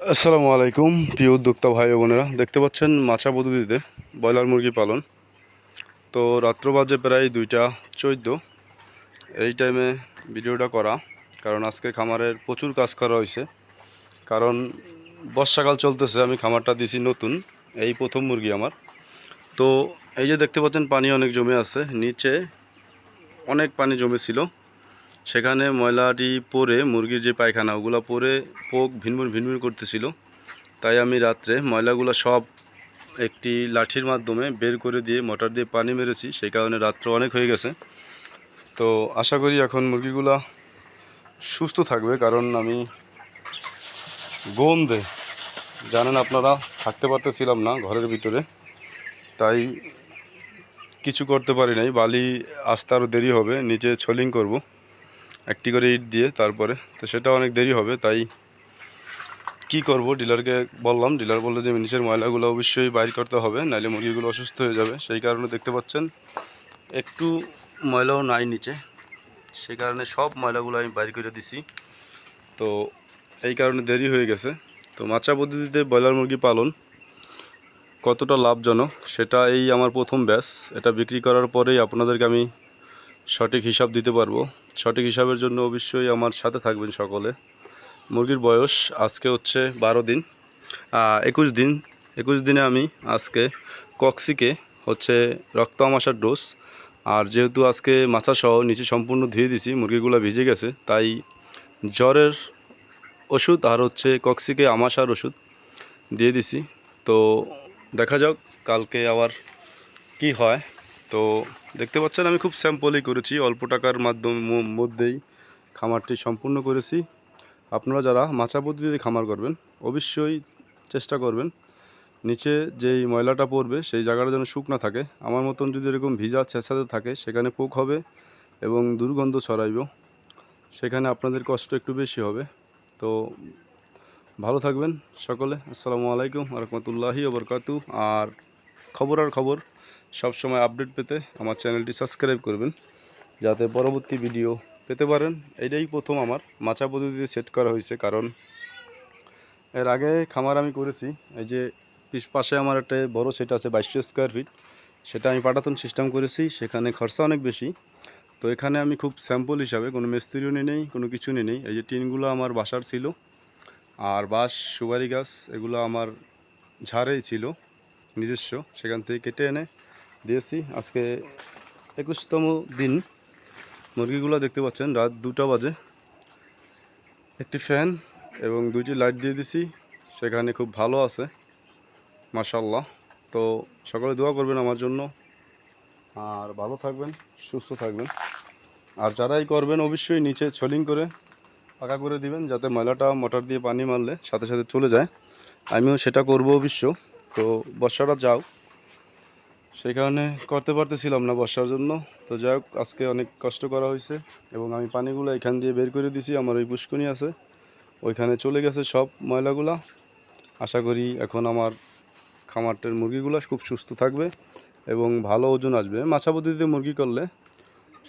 আসসালামু আলাইকুম প্রিয় উদ্যোক্তা ভাই ও বোনেরা, দেখতে পাচ্ছেন মাছা পদ্ধতিতে ব্রয়লার মুরগি পালন। তো রাত্র বাজে প্রায় 2টা 14। এই টাইমে ভিডিওটা করা কারণ আজকে খামারের প্রচুর কাজ করা হয়েছে। কারণ বর্ষাকাল চলতেছে, আমি খামারটা দিছি নতুন, এই প্রথম মুরগি আমার। তো এই যে দেখতে পাচ্ছেন পানি অনেক জমে আছে, নিচে অনেক পানি জমেছিল, সেখানে ময়লাটি পরে মুরগির যে পায়খানা ওগুলো পরে পোক ভিনভিন ভিনভিন করতেছিল। তাই আমি রাত্রে ময়লাগুলো সব একটি লাঠির মাধ্যমে বের করে দিয়ে মোটর দিয়ে পানি মেরেছি, সেই কারণে রাত্র অনেক হয়ে গেছে। তো আশা করি এখন মুরগিগুলা সুস্থ থাকবে, কারণ আমি গন্ধে জানেন আপনারা থাকতে পারতেছিলাম না ঘরের ভিতরে, তাই কিছু করতে পারি নাই। বালি আসতে আরও দেরি হবে, নিচে ছোলিং করব একটি করে ইট দিয়ে, তারপরে তো সেটা অনেক দেরি হবে। তাই কি করব, ডিলারকে বললাম, ডিলার বললো যে নিচের ময়লাগুলো অবশ্যই বাইর করতে হবে, নাহলে মুরগিগুলো অসুস্থ হয়ে যাবে। সেই কারণে দেখতে পাচ্ছেন একটু ময়লাও নাই নিচে, সেই কারণে সব ময়লাগুলো আমি বাইর করে দিছি। তো এই কারণে দেরি হয়ে গেছে। তো মাচা পদ্ধতিতে ব্রয়লার মুরগি পালন কতটা লাভজনক সেটা এই আমার প্রথম ব্যাচ, এটা বিক্রি করার পরেই আপনাদেরকে আমি সঠিক হিসাব দিতে পারবো। সঠিক হিসাবের জন্য অবশ্যই আমার সাথে থাকবেন সকলে। মুরগির বয়স আজকে হচ্ছে 12 দিন, 21 দিন। 21 দিনে আমি আজকে কক্সিকে হচ্ছে রক্ত আমাশার ডোজ, আর যেহেতু আজকে মাছা সহ নিচে সম্পূর্ণ ধুয়ে দিছি, মুরগিগুলো ভিজে গেছে, তাই জ্বরের ওষুধ আর হচ্ছে কক্সিকে আমাশার ওষুধ দিয়ে দিছি। তো দেখা যাক কালকে আবার কি হয়। তো দেখতে পাচ্ছেন আমি খুব স্যাম্পলই করেছি, অল্প টাকার মধ্যেই খামারটি সম্পূর্ণ করেছি। আপনারা যারা মাছা পদ্ধতিতে খামার করবেন অবশ্যই চেষ্টা করবেন নিচে যেই ময়লাটা পড়বে সেই জায়গাটা যেন শুকনো থাকে। আমার মতন যদি এরকম ভিজা ছেঁচাতে থাকে সেখানে পোক হবে এবং দুর্গন্ধ ছড়াইব, সেখানে আপনাদের কষ্ট একটু বেশি হবে। তো ভালো থাকবেন সকলে। আসসালামু আলাইকুম রহমতুল্লাহি ওয়া বারাকাতুহু। আর খবর সবসময় আপডেট পেতে আমার চ্যানেলটি সাবস্ক্রাইব করবেন, যাতে পরবর্তী ভিডিও পেতে পারেন। এটাই প্রথম আমার মাছা পদ্ধতিতে সেট করা হয়েছে, কারণ এর আগে খামার আমি করেছি। এই যে পাশে আমার একটা বড় সেট আছে 2200 স্কোয়ার ফিট, সেটা আমি পাটাতন সিস্টেম করেছি, সেখানে খরচা অনেক বেশি। তো এখানে আমি খুব স্যাম্পল হিসাবে কোনো মিস্ত্রিও নেই, কোনো কিছু নেই। এই যে টিনগুলো আমার বাসার ছিল, আর বাঁশ সুপারি গাছ এগুলো আমার ঝাড়েই ছিল নিজস্ব, সেখান থেকে কেটে এনে দিয়েছি। আজকে 21তম দিন। মুরগিগুলো দেখতে পাচ্ছেন রাত 2টা বাজে, একটি ফ্যান এবং 2টি লাইট দিয়ে দিছি, সেখানে খুব ভালো আছে মাশাআল্লাহ। তো সকলে দোয়া করবেন আমার জন্য, আর ভালো থাকবেন, সুস্থ থাকবেন। আর যারাই করবেন অবশ্যই নিচে ছোলিং করে পাকা করে দিবেন, যাতে ময়লাটা মোটর দিয়ে পানি মারলে সাথে সাথে চলে যায়। আমিও সেটা করব অবশ্য। তো বর্ষাটা যাও, সেই কারণে করতে পারতেছিলাম না বর্ষার জন্য। তো যাই হোক, আজকে অনেক কষ্ট করা হয়েছে এবং আমি পানিগুলো এখান দিয়ে বের করে দিছি। আমার ওই পুষ্কুনি আছে, ওইখানে চলে গেছে সব ময়লাগুলা। আশা করি এখন আমার খামারটার মুরগিগুলো খুব সুস্থ থাকবে এবং ভালো ওজন আসবে। মাছা পদ্ধতিতে মুরগি করলে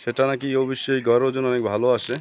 সেটা নাকি অবশ্যই গড় ওজন অনেক ভালো আসে।